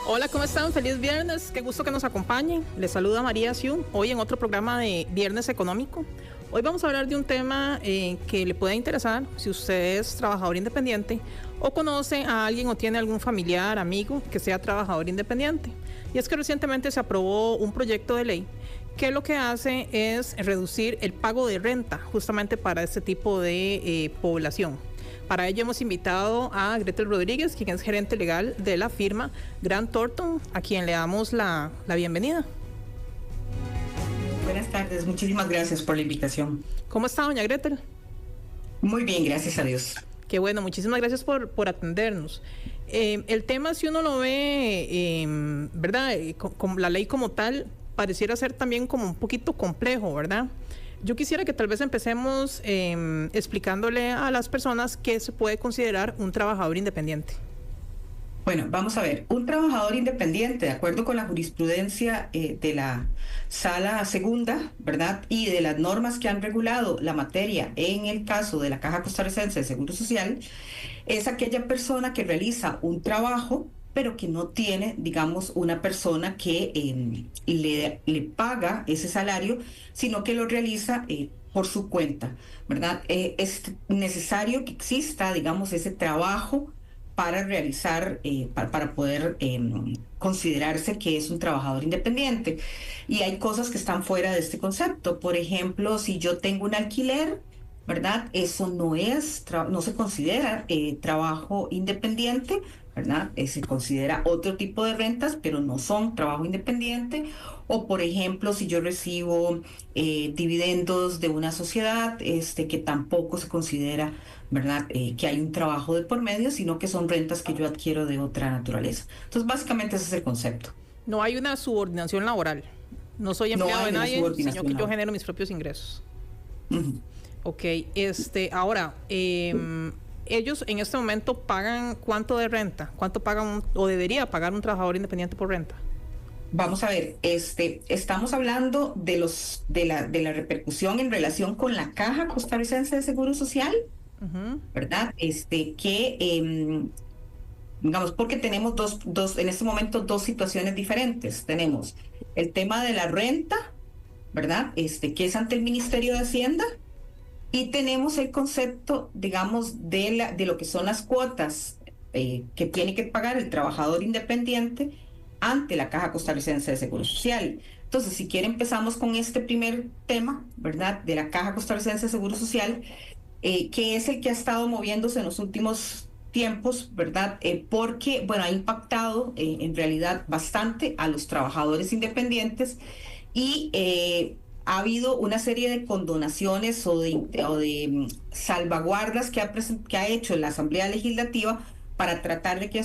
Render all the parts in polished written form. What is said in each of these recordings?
Hola, ¿cómo están? Feliz viernes, qué gusto que nos acompañen. Les saluda María Siu, hoy en otro programa de Viernes Económico. Hoy vamos a hablar de un tema que le puede interesar si usted es trabajador independiente o conoce a alguien o tiene algún familiar, amigo que sea trabajador independiente. Y es que recientemente se aprobó un proyecto de ley que lo que hace es reducir el pago de renta justamente para este tipo de población. Para ello hemos invitado a Gretel Rodríguez, quien es gerente legal de la firma Grant Thornton, a quien le damos la bienvenida. Buenas tardes, muchísimas gracias por la invitación. ¿Cómo está, doña Gretel? Muy bien, gracias a Dios. Qué bueno, muchísimas gracias por atendernos. El tema, si uno lo ve, ¿verdad? Con la ley como tal, pareciera ser también como un poquito complejo, ¿verdad? Yo quisiera que tal vez empecemos explicándole a las personas qué se puede considerar un trabajador independiente. Bueno, vamos a ver, un trabajador independiente, de acuerdo con la jurisprudencia de la Sala Segunda, ¿verdad? Y de las normas que han regulado la materia en el caso de la Caja Costarricense de Seguro Social, es aquella persona que realiza un trabajo, pero que no tiene, digamos, una persona que le paga ese salario, sino que lo realiza por su cuenta, ¿verdad? Es necesario que exista, digamos, ese trabajo para realizar, para poder considerarse que es un trabajador independiente. Y hay cosas que están fuera de este concepto. Por ejemplo, si yo tengo un alquiler, ¿verdad? Eso no se considera trabajo independiente, ¿verdad? Se considera otro tipo de rentas, pero no son trabajo independiente. O, por ejemplo, si yo recibo dividendos de una sociedad, que tampoco se considera, ¿verdad? Que hay un trabajo de por medio, sino que son rentas que yo adquiero de otra naturaleza. Entonces, básicamente ese es el concepto. No hay una subordinación laboral. No soy empleado de nadie, sino que yo genero mis propios ingresos. Uh-huh. Ok, ahora, ellos en este momento pagan ¿cuánto de renta? ¿Cuánto pagan o debería pagar un trabajador independiente por renta? Vamos a ver, estamos hablando de la repercusión en relación con la Caja Costarricense de Seguro Social, Uh-huh. ¿verdad? Digamos, porque tenemos en este momento dos situaciones diferentes. Tenemos el tema de la renta, ¿verdad? Que es ante el Ministerio de Hacienda. Y tenemos el concepto, digamos, de lo que son las cuotas que tiene que pagar el trabajador independiente ante la Caja Costarricense de Seguro Social. Entonces, si quiere, empezamos con este primer tema, ¿verdad?, de la Caja Costarricense de Seguro Social, que es el que ha estado moviéndose en los últimos tiempos, ¿verdad? Porque, bueno, ha impactado en realidad bastante a los trabajadores independientes y ha habido una serie de condonaciones o de salvaguardas que ha hecho la Asamblea Legislativa para tratar de que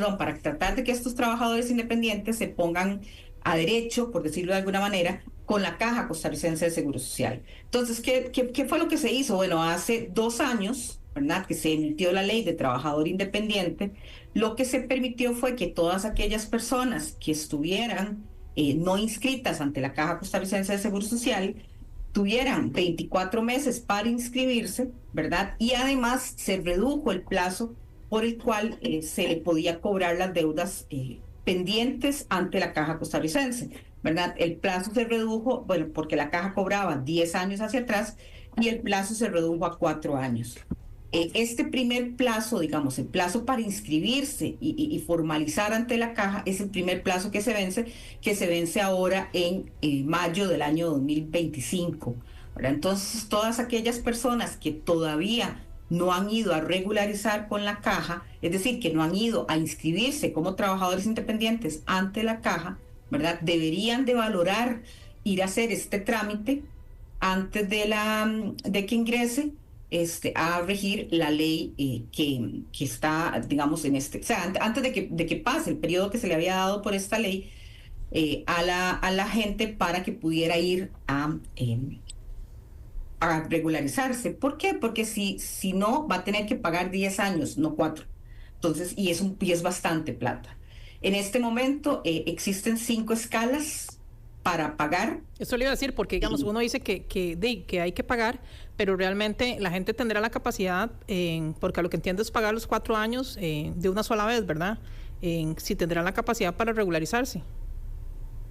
para tratar de que estos trabajadores independientes se pongan a derecho, por decirlo de alguna manera, con la Caja Costarricense de Seguro Social. Entonces, ¿qué fue lo que se hizo? Bueno, hace 2 años, ¿verdad?, que se emitió la ley de trabajador independiente. Lo que se permitió fue que todas aquellas personas que estuvieran no inscritas ante la Caja Costarricense de Seguro Social tuvieran 24 meses para inscribirse, ¿verdad? Y además se redujo el plazo por el cual se le podía cobrar las deudas pendientes ante la Caja Costarricense, ¿verdad? El plazo se redujo, bueno, porque la Caja cobraba 10 años hacia atrás y el plazo se redujo a 4 años. Este primer plazo, digamos, el plazo para inscribirse y formalizar ante la Caja, es el primer plazo que se vence ahora en mayo del año 2025. ¿Verdad? Entonces, todas aquellas personas que todavía no han ido a regularizar con la Caja, es decir, que no han ido a inscribirse como trabajadores independientes ante la Caja, ¿verdad?, deberían de valorar ir a hacer este trámite antes de que ingrese a regir la ley que está, digamos, o sea, antes de que pase el periodo que se le había dado por esta ley a la gente para que pudiera ir a regularizarse. ¿Por qué? Porque si no, va a tener que pagar 10 años, no 4. Entonces, y es bastante plata. En este momento existen 5 escalas para pagar. Eso le iba a decir, porque digamos, uno dice que hay que pagar, pero realmente la gente tendrá la capacidad, porque a lo que entiendo es pagar los 4 años de una sola vez, ¿verdad? en si tendrán la capacidad para regularizarse.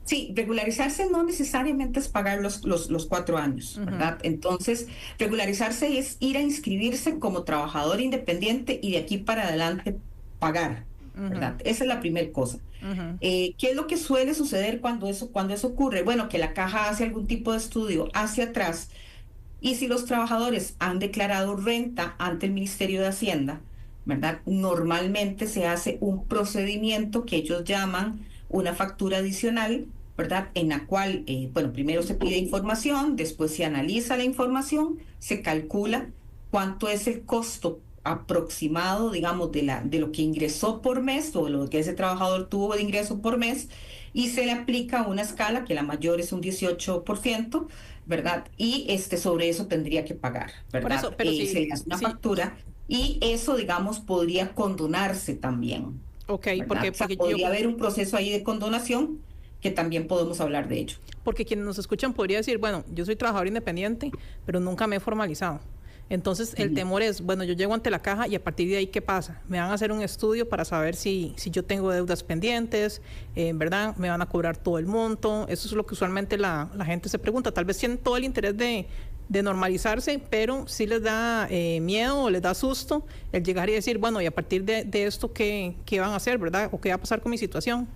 Sí, regularizarse no necesariamente es pagar los 4 años, ¿verdad? Entonces, regularizarse es ir a inscribirse como trabajador independiente y de aquí para adelante pagar, ¿verdad? Esa es la primera cosa. ¿Qué es lo que suele suceder cuando eso ocurre? Bueno, que la caja hace algún tipo de estudio hacia atrás y si los trabajadores han declarado renta ante el Ministerio de Hacienda, ¿verdad? Normalmente se hace un procedimiento que ellos llaman una factura adicional, ¿verdad? En la cual, bueno, primero se pide información, después se analiza la información, se calcula cuánto es el costo aproximado, digamos, de lo que ingresó por mes o lo que ese trabajador tuvo de ingreso por mes y se le aplica una escala que la mayor es un 18%, ¿verdad? Y sobre eso tendría que pagar, ¿verdad? Por eso, pero se le hace una factura y eso, digamos, podría condonarse también. Ok, porque o sea, podría haber un proceso ahí de condonación que también podemos hablar de ello. Porque quienes nos escuchan podría decir, bueno, yo soy trabajador independiente, pero nunca me he formalizado. Entonces, el temor es, bueno, yo llego ante la caja y a partir de ahí, ¿qué pasa? Me van a hacer un estudio para saber si yo tengo deudas pendientes, ¿verdad? Me van a cobrar todo el monto. Eso es lo que usualmente la gente se pregunta. Tal vez tienen todo el interés de normalizarse, pero sí les da miedo o les da susto el llegar y decir, bueno, y a partir de esto, ¿qué van a hacer, verdad? ¿O qué va a pasar con mi situación?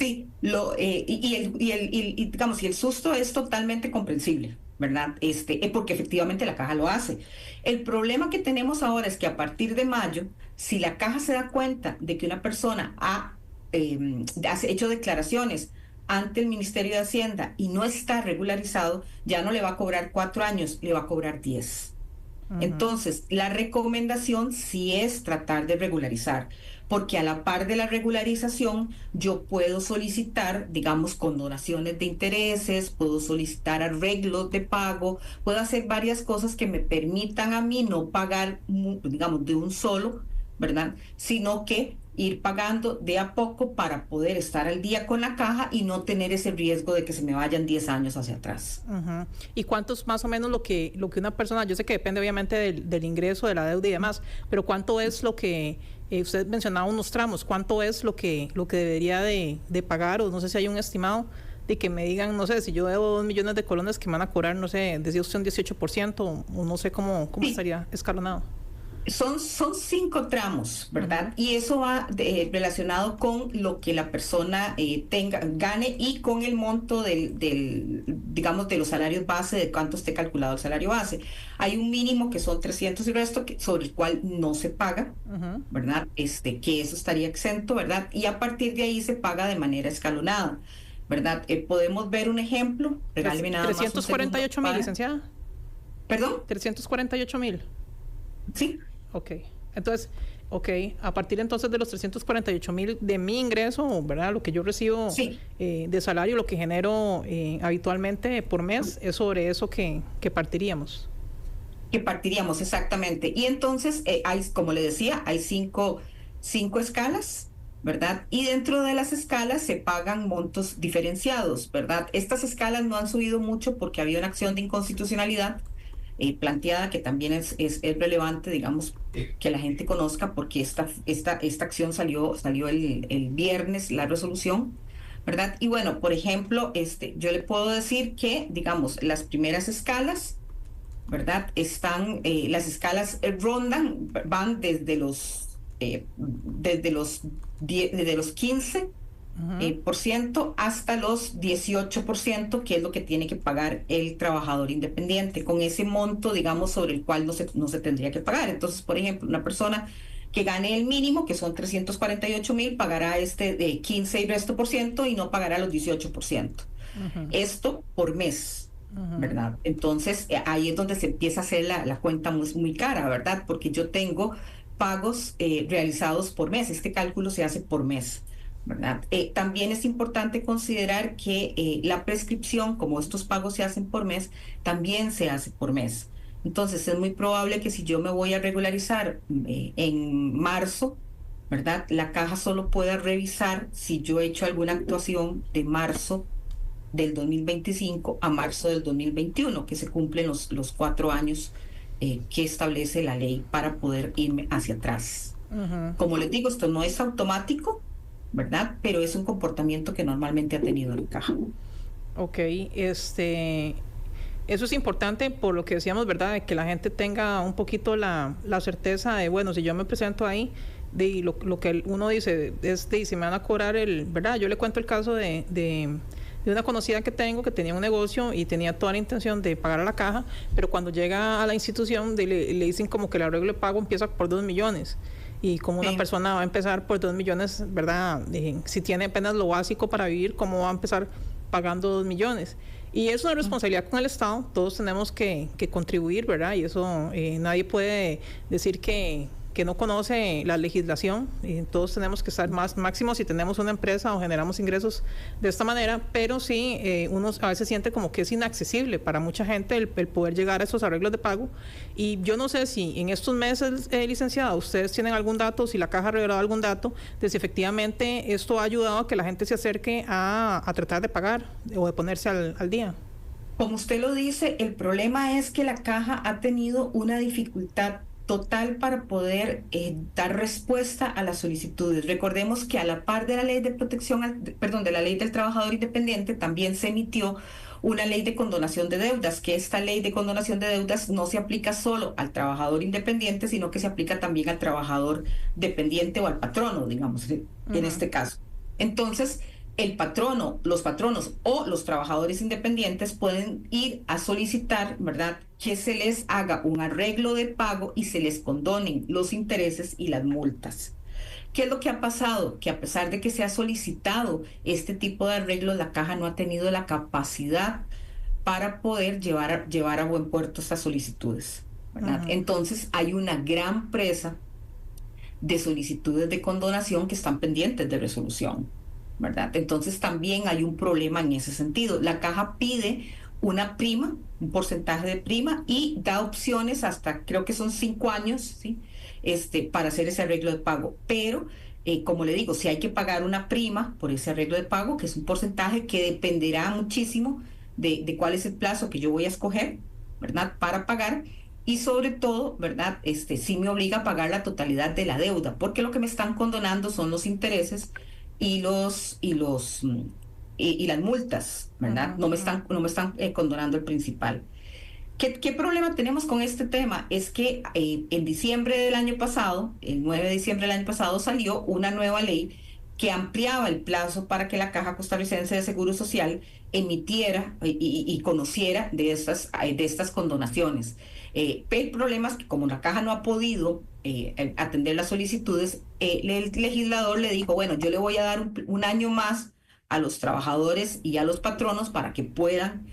Sí, digamos, y el susto es totalmente comprensible, ¿verdad? Porque efectivamente la caja lo hace. El problema que tenemos ahora es que a partir de mayo, si la caja se da cuenta de que una persona ha hecho declaraciones ante el Ministerio de Hacienda y no está regularizado, ya no le va a cobrar 4 años, le va a cobrar 10. Entonces, la recomendación sí es tratar de regularizar, porque a la par de la regularización yo puedo solicitar, digamos, condonaciones de intereses, puedo solicitar arreglos de pago, puedo hacer varias cosas que me permitan a mí no pagar, digamos, de un solo, ¿verdad? Sino que ir pagando de a poco para poder estar al día con la caja y no tener ese riesgo de que se me vayan 10 años hacia atrás. ¿Y cuánto es más o menos lo que una persona, yo sé que depende obviamente del ingreso, de la deuda y demás, pero cuánto es lo que, usted mencionaba unos tramos, cuánto es lo que debería de pagar, o no sé si hay un estimado de que me digan, no sé, si yo debo 2 millones de colones que me van a cobrar, no sé, decía usted un 18%, o no sé cómo sí. Estaría escalonado. Son 5 tramos, ¿verdad? Y eso va relacionado con lo que la persona gane y con el monto digamos, de los salarios base, de cuánto esté calculado el salario base. Hay un mínimo que son 300 y resto, sobre el cual no se paga, ¿verdad? Que eso estaría exento, ¿verdad? Y a partir de ahí se paga de manera escalonada, ¿verdad? Podemos ver un ejemplo. Regáleme nada 348,000, licenciada. ¿Perdón? 348,000. Sí. Ok, entonces, a partir entonces de los 348,000 de mi ingreso, ¿verdad? Lo que yo recibo sí. De salario, lo que genero habitualmente por mes, es sobre eso que partiríamos. Que partiríamos, exactamente. Y entonces, como le decía, hay cinco escalas, ¿verdad? Y dentro de las escalas se pagan montos diferenciados, ¿verdad? Estas escalas no han subido mucho porque había una acción de inconstitucionalidad planteada, que también es relevante, digamos, que la gente conozca, porque esta acción salió el viernes, la resolución, ¿verdad? Y bueno, por ejemplo, yo le puedo decir que, digamos, las primeras escalas, ¿verdad? Las escalas van desde los 15% hasta los 18%, que es lo que tiene que pagar el trabajador independiente, con ese monto, digamos, sobre el cual no se tendría que pagar. Entonces, por ejemplo, una persona que gane el mínimo, que son 348,000, pagará de 15 y resto por ciento y no pagará los 18%. Esto por mes, ¿verdad? Entonces, ahí es donde se empieza a hacer la cuenta muy cara, ¿verdad? Porque yo tengo pagos realizados por mes. Este cálculo se hace por mes, ¿verdad? También es importante considerar que la prescripción, como estos pagos se hacen por mes, también se hace por mes. Entonces es muy probable que si yo me voy a regularizar en marzo, ¿verdad? La caja solo pueda revisar si yo he hecho alguna actuación de marzo del 2025 a marzo del 2021, que se cumplen los 4 años que establece la ley para poder irme hacia atrás. Como les digo, esto no es automático, ¿verdad? Pero es un comportamiento que normalmente ha tenido la caja. Ok, eso es importante por lo que decíamos, ¿verdad? De que la gente tenga un poquito la certeza de, bueno, si yo me presento ahí, de lo que uno dice es de si me van a cobrar ¿verdad? Yo le cuento el caso de una conocida que tengo que tenía un negocio y tenía toda la intención de pagar a la caja, pero cuando llega a la institución le dicen como que el arreglo de pago empieza por 2 millones. Y como una persona va a empezar por 2 millones, ¿verdad? Si tiene apenas lo básico para vivir, ¿cómo va a empezar pagando 2 millones? Y es una responsabilidad con el Estado, todos tenemos que contribuir, ¿verdad? Y eso nadie puede decir que no conoce la legislación, y todos tenemos que estar máximo si tenemos una empresa o generamos ingresos de esta manera, pero sí, uno a veces siente como que es inaccesible para mucha gente el poder llegar a esos arreglos de pago. Y yo no sé si en estos meses, licenciada, ustedes tienen algún dato, si la Caja ha revelado algún dato, de si efectivamente esto ha ayudado a que la gente se acerque a tratar de pagar o de ponerse al día. Como usted lo dice, el problema es que la Caja ha tenido una dificultad total para poder dar respuesta a las solicitudes. Recordemos que a la par de la ley de de la ley del trabajador independiente, también se emitió una ley de condonación de deudas, que esta ley de condonación de deudas no se aplica solo al trabajador independiente, sino que se aplica también al trabajador dependiente o al patrono, digamos, en este caso. Entonces, el patrono, los patronos o los trabajadores independientes pueden ir a solicitar, ¿verdad?, que se les haga un arreglo de pago y se les condonen los intereses y las multas. ¿Qué es lo que ha pasado? Que a pesar de que se ha solicitado este tipo de arreglos, la Caja no ha tenido la capacidad para poder llevar a buen puerto estas solicitudes, ¿verdad? Entonces hay una gran presa de solicitudes de condonación que están pendientes de resolución, ¿verdad? Entonces también hay un problema en ese sentido. La Caja pide una prima, un porcentaje de prima, y da opciones hasta, creo que son 5 años, ¿sí? Para hacer ese arreglo de pago. Pero, como le digo, si hay que pagar una prima por ese arreglo de pago, que es un porcentaje que dependerá muchísimo de cuál es el plazo que yo voy a escoger, ¿verdad?, para pagar. Y sobre todo, ¿verdad?, sí me obliga a pagar la totalidad de la deuda, porque lo que me están condonando son los intereses y las multas, ¿verdad? No me están condonando el principal. ¿Qué problema tenemos con este tema? Es que en diciembre del año pasado, el 9 de diciembre del año pasado, salió una nueva ley que ampliaba el plazo para que la Caja Costarricense de Seguro Social emitiera y conociera de estas condonaciones. El problema es que como la Caja no ha podido atender las solicitudes, el legislador le dijo, bueno, yo le voy a dar un año más a los trabajadores y a los patronos para que puedan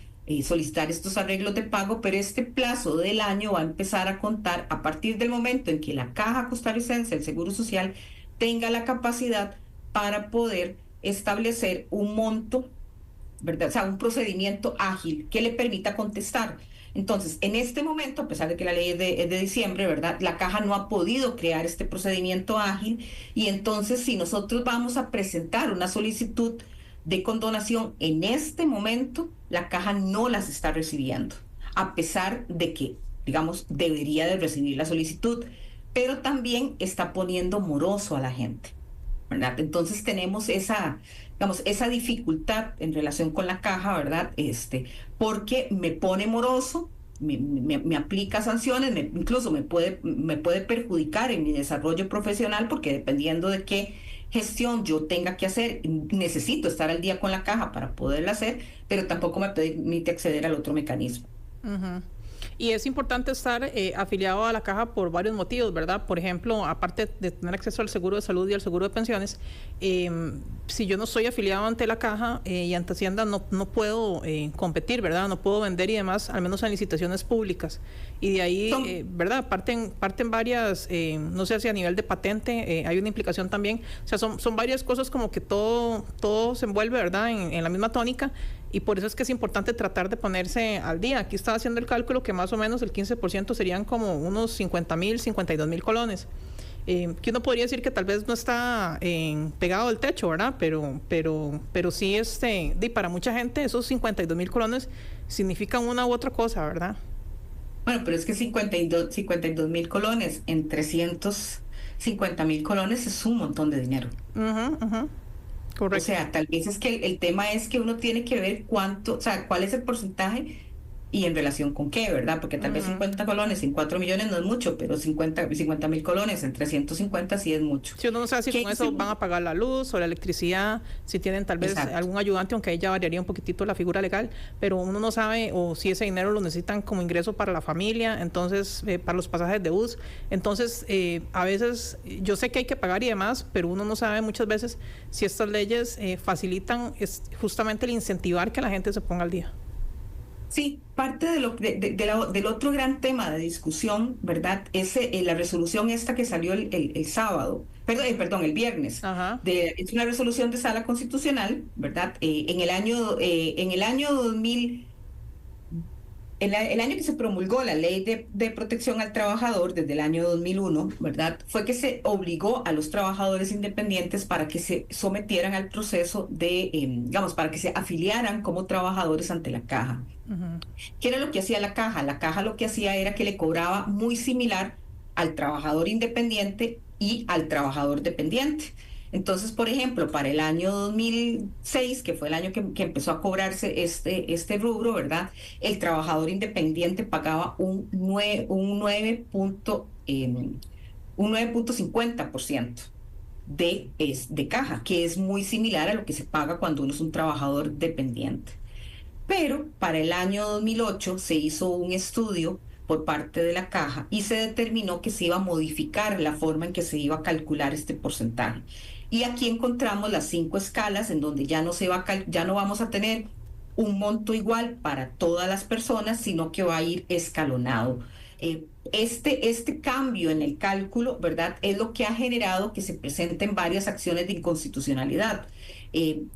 solicitar estos arreglos de pago, pero este plazo del año va a empezar a contar a partir del momento en que la Caja Costarricense del Seguro Social tenga la capacidad para poder establecer un monto, ¿verdad? O sea, un procedimiento ágil que le permita contestar. Entonces, en este momento, a pesar de que la ley es de diciembre, ¿verdad?, la Caja no ha podido crear este procedimiento ágil, y entonces si nosotros vamos a presentar una solicitud de condonación en este momento, la Caja no las está recibiendo, a pesar de que, digamos, debería de recibir la solicitud, pero también está poniendo moroso a la gente, ¿verdad? Entonces tenemos esa dificultad en relación con la Caja, ¿verdad? Porque me pone moroso, me aplica sanciones, incluso me puede perjudicar en mi desarrollo profesional, porque dependiendo de qué gestión yo tenga que hacer, necesito estar al día con la Caja para poderla hacer, pero tampoco me permite acceder al otro mecanismo. Y es importante estar afiliado a la Caja por varios motivos, ¿verdad? Por ejemplo, aparte de tener acceso al seguro de salud y al seguro de pensiones, si yo no soy afiliado ante la Caja y ante Hacienda, no puedo competir, ¿verdad? No puedo vender y demás, al menos en licitaciones públicas. Y de ahí, ¿verdad? Parten varias, no sé si a nivel de patente hay una implicación también. O sea, son varias cosas como que todo se envuelve, ¿verdad? En la misma tónica. Y por eso es que es importante tratar de ponerse al día. Aquí estaba haciendo el cálculo que más o menos el 15% serían como unos 50,000, 52,000 colones. Que uno podría decir que tal vez no está pegado al techo, ¿verdad? Pero sí, para mucha gente esos 52,000 colones significan una u otra cosa, ¿verdad? Bueno, pero es que 52,000 colones en 300 50.000 colones es un montón de dinero. O Correcto. sea, tal vez es que el tema es que uno tiene que ver cuánto, o sea, cuál es el porcentaje y en relación con qué, ¿verdad? Porque tal vez 50 colones en 4 millones no es mucho, pero 50.000 colones en 350 sí es mucho. Si uno no sabe si con eso van a pagar la luz o la electricidad, si tienen tal vez Exacto. algún ayudante, aunque ahí ya variaría un poquitito la figura legal, pero uno no sabe o si ese dinero lo necesitan como ingreso para la familia, entonces para los pasajes de bus. Entonces, a veces yo sé que hay que pagar y demás, pero uno no sabe muchas veces si estas leyes facilitan justamente el incentivar que la gente se ponga al día. Sí, parte del otro gran tema de discusión, ¿verdad? Es la resolución esta que salió el sábado, perdón, el viernes. Ajá. Es una resolución de sala constitucional, ¿verdad? En el año 2000, el año que se promulgó la ley de protección al trabajador, desde el año 2001, ¿verdad? Fue que se obligó a los trabajadores independientes para que se sometieran al proceso digamos, para que se afiliaran como trabajadores ante la caja. ¿Qué era lo que hacía la caja? La caja lo que hacía era que le cobraba muy similar al trabajador independiente y al trabajador dependiente. Entonces, por ejemplo, para el año 2006, que fue el año que empezó a cobrarse este rubro, ¿verdad? El trabajador independiente pagaba un 9.50% de caja, que es muy similar a lo que se paga cuando uno es un trabajador dependiente. Pero para el año 2008 se hizo un estudio por parte de la caja y se determinó que se iba a modificar la forma en que se iba a calcular este porcentaje. Y aquí encontramos las 5 escalas en donde ya no vamos a tener un monto igual para todas las personas, sino que va a ir escalonado. Este cambio en el cálculo, ¿verdad? Es lo que ha generado que se presenten varias acciones de inconstitucionalidad,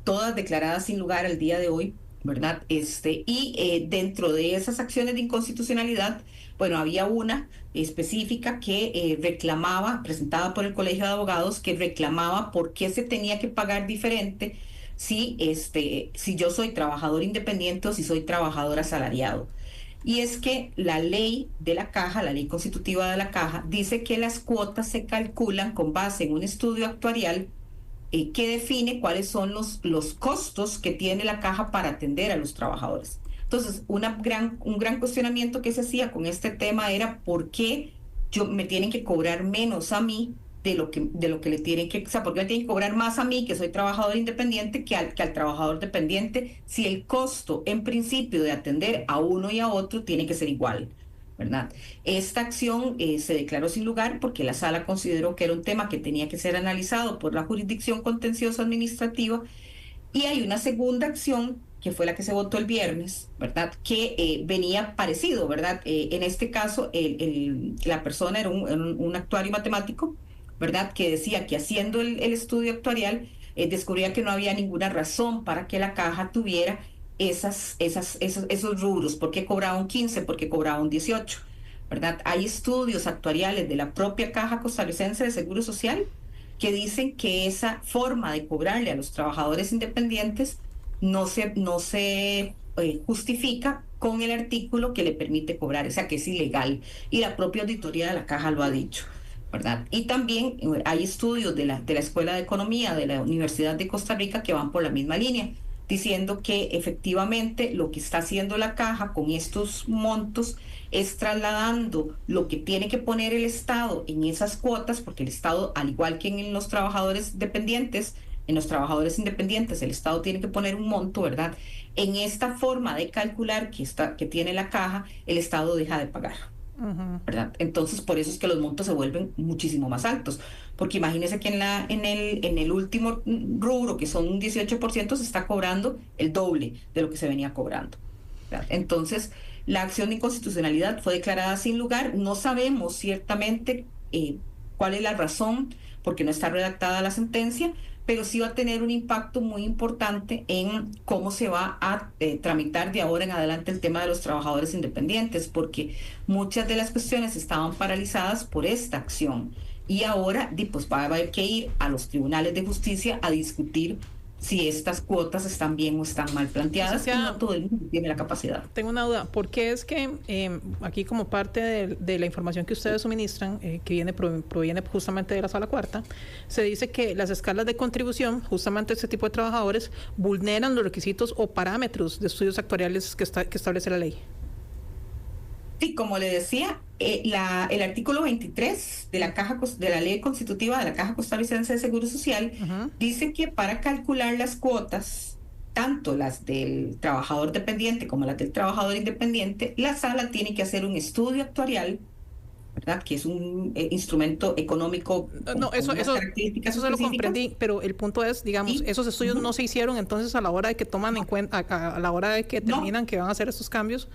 todas declaradas sin lugar al día de hoy, ¿verdad? Dentro de esas acciones de inconstitucionalidad, bueno, había una específica que reclamaba, presentada por el Colegio de Abogados, que reclamaba por qué se tenía que pagar diferente si yo soy trabajador independiente o si soy trabajador asalariado. Y es que la ley de la caja, la ley constitutiva de la caja, dice que las cuotas se calculan con base en un estudio actuarial que define cuáles son los costos que tiene la caja para atender a los trabajadores. Entonces, un gran cuestionamiento que se hacía con este tema era por qué me tienen que cobrar menos a mí de lo que le tienen que, o sea, por qué me tienen que cobrar más a mí, que soy trabajador independiente, que al trabajador dependiente, si el costo en principio de atender a uno y a otro tiene que ser igual, ¿verdad? Esta acción se declaró sin lugar porque la sala consideró que era un tema que tenía que ser analizado por la jurisdicción contencioso administrativa, y hay una segunda acción que fue la que se votó el viernes, ¿verdad? Que venía parecido, ¿verdad? En este caso, la persona era un actuario matemático, ¿verdad? Que decía que haciendo el estudio actuarial descubría que no había ninguna razón para que la caja tuviera esos rubros. ¿Por qué cobraba un 15? ¿Por qué cobraba un 18? ¿Verdad? Hay estudios actuariales de la propia Caja Costarricense de Seguro Social que dicen que esa forma de cobrarle a los trabajadores independientes no se justifica con el artículo que le permite cobrar, o sea que es ilegal. Y la propia auditoría de la Caja lo ha dicho, ¿verdad? Y también hay estudios de la Escuela de Economía de la Universidad de Costa Rica que van por la misma línea, diciendo que efectivamente lo que está haciendo la caja con estos montos es trasladando lo que tiene que poner el Estado en esas cuotas, porque el Estado, al igual que en los trabajadores dependientes, en los trabajadores independientes, el Estado tiene que poner un monto, ¿verdad? En esta forma de calcular que tiene la caja, el Estado deja de pagar. ¿Verdad? Entonces, por eso es que los montos se vuelven muchísimo más altos, porque imagínense que en el último rubro, que son un 18%, se está cobrando el doble de lo que se venía cobrando, ¿verdad? Entonces, la acción de inconstitucionalidad fue declarada sin lugar. No sabemos ciertamente cuál es la razón, porque no está redactada la sentencia, pero sí va a tener un impacto muy importante en cómo se va a tramitar de ahora en adelante el tema de los trabajadores independientes, porque muchas de las cuestiones estaban paralizadas por esta acción y ahora pues va a haber que ir a los tribunales de justicia a discutir si estas cuotas están bien o están mal planteadas, y no todo el mundo tiene la capacidad. Tengo una duda, ¿por qué es que aquí como parte de la información que ustedes suministran, que proviene justamente de la Sala Cuarta, se dice que las escalas de contribución, justamente este tipo de trabajadores, vulneran los requisitos o parámetros de estudios actuariales que establece la ley? Sí, como le decía, el artículo 23 de la Ley Constitutiva de la Caja Costarricense de Seguro Social dice que para calcular las cuotas, tanto las del trabajador dependiente como las del trabajador independiente, la Sala tiene que hacer un estudio actuarial, ¿verdad? Que es un instrumento económico con unas características eso se lo comprendí, pero el punto es, digamos, ¿sí? Esos estudios no se hicieron, entonces a la hora de que toman en cuenta, a la hora de que determinan que van a hacer estos cambios,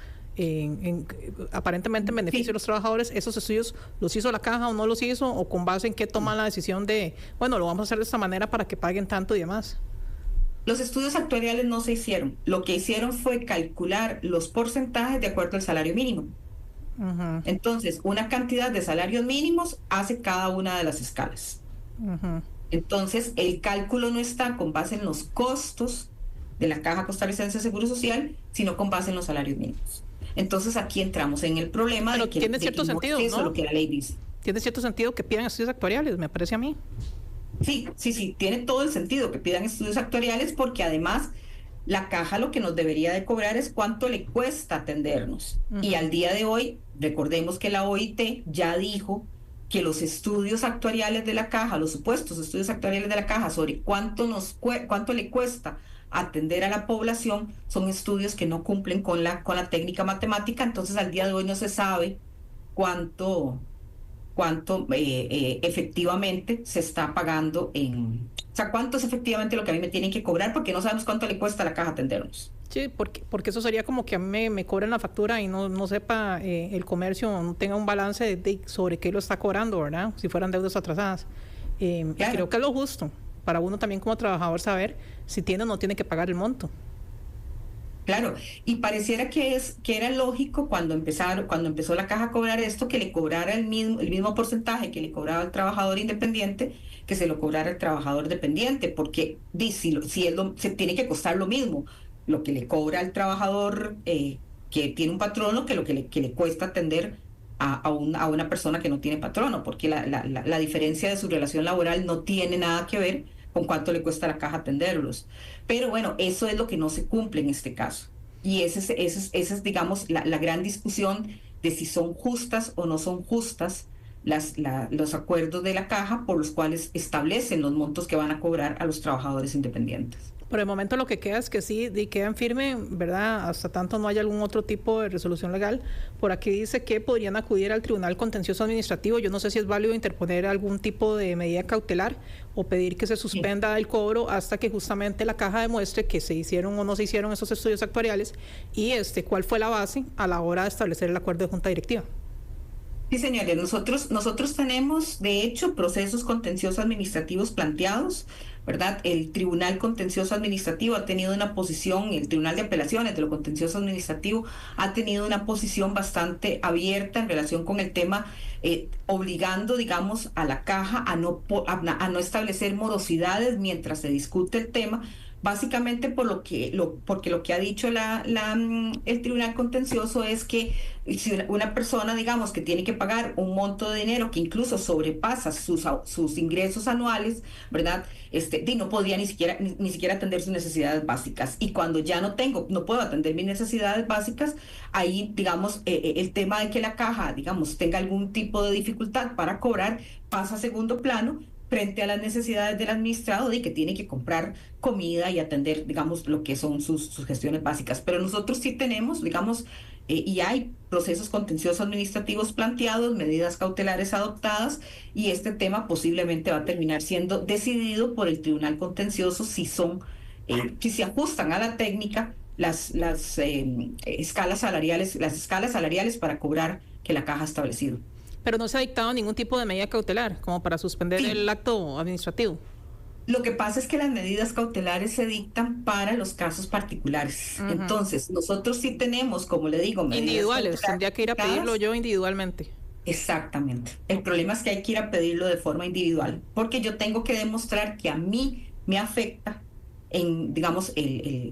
aparentemente en beneficio de los trabajadores, ¿esos estudios los hizo la caja o no los hizo? ¿O con base en qué toman la decisión de, bueno, lo vamos a hacer de esta manera para que paguen tanto y demás? Los estudios actuariales no se hicieron. Lo que hicieron fue calcular los porcentajes de acuerdo al salario mínimo. Entonces, una cantidad de salarios mínimos hace cada una de las escalas. Entonces, el cálculo no está con base en los costos de la Caja Costarricense de Seguro Social, sino con base en los salarios mínimos. Entonces aquí entramos en el problema. Pero de que tiene cierto sentido, eso ¿no? Es lo que la ley dice. Tiene cierto sentido que pidan estudios actuariales, me parece a mí. Sí, tiene todo el sentido que pidan estudios actuariales, porque además la caja lo que nos debería de cobrar es cuánto le cuesta atendernos. Y al día de hoy, recordemos que la OIT ya dijo que los estudios actuariales de la caja, los supuestos estudios actuariales de la caja sobre cuánto le cuesta atender a la población, son estudios que no cumplen con la técnica matemática. Entonces al día de hoy no se sabe cuánto efectivamente se está pagando o sea, cuánto es efectivamente lo que a mí me tienen que cobrar, porque no sabemos cuánto le cuesta a la caja atendernos. Sí, porque eso sería como que a mí me cobren la factura y no sepa el comercio, no tenga un balance sobre qué lo está cobrando, ¿verdad? Si fueran deudas atrasadas. Claro. Creo que es lo justo para uno también como trabajador saber si tiene o no tiene que pagar el monto. Claro, y pareciera que era lógico cuando empezó la caja a cobrar esto, que le cobrara el mismo porcentaje que le cobraba al trabajador independiente, que se lo cobrara al trabajador dependiente, porque se tiene que costar lo mismo lo que le cobra al trabajador que tiene un patrono que lo que le cuesta atender a una persona que no tiene patrono, porque la diferencia de su relación laboral no tiene nada que ver con cuánto le cuesta a la caja atenderlos. Pero bueno, eso es lo que no se cumple en este caso. Y esa es digamos, la gran discusión de si son justas o no son justas los acuerdos de la caja por los cuales establecen los montos que van a cobrar a los trabajadores independientes. Por el momento lo que queda es que sí quedan firmes, ¿verdad? Hasta tanto no haya algún otro tipo de resolución legal. Por aquí dice que podrían acudir al Tribunal Contencioso Administrativo. Yo no sé si es válido interponer algún tipo de medida cautelar o pedir que se suspenda el cobro hasta que justamente la caja demuestre que se hicieron o no se hicieron esos estudios actuariales y cuál fue la base a la hora de establecer el acuerdo de junta directiva. Sí, señores, nosotros tenemos, de hecho, procesos contenciosos administrativos planteados, ¿verdad? El Tribunal Contencioso Administrativo ha tenido una posición, el Tribunal de Apelaciones de lo Contencioso Administrativo ha tenido una posición bastante abierta en relación con el tema, obligando, digamos, a la caja a no establecer morosidades mientras se discute el tema, básicamente porque lo que ha dicho el Tribunal Contencioso es que si una persona, digamos, que tiene que pagar un monto de dinero que incluso sobrepasa sus ingresos anuales, ¿verdad? No podría ni siquiera atender sus necesidades básicas. Y cuando ya no puedo atender mis necesidades básicas, ahí, digamos, el tema de que la caja, digamos, tenga algún tipo de dificultad para cobrar, pasa a segundo plano frente a las necesidades del administrado de que tiene que comprar comida y atender, digamos, lo que son sus gestiones básicas. Pero nosotros sí tenemos, digamos, y hay procesos contenciosos administrativos planteados, medidas cautelares adoptadas, y este tema posiblemente va a terminar siendo decidido por el Tribunal Contencioso si se ajustan a la técnica las escalas salariales para cobrar que la caja ha establecido. Pero no se ha dictado ningún tipo de medida cautelar como para suspender el acto administrativo. Lo que pasa es que las medidas cautelares se dictan para los casos particulares. Entonces, nosotros sí tenemos, como le digo, medidas individuales. Tendría que ir a pedirlo yo individualmente. Exactamente. El problema es que hay que ir a pedirlo de forma individual, porque yo tengo que demostrar que a mí me afecta digamos,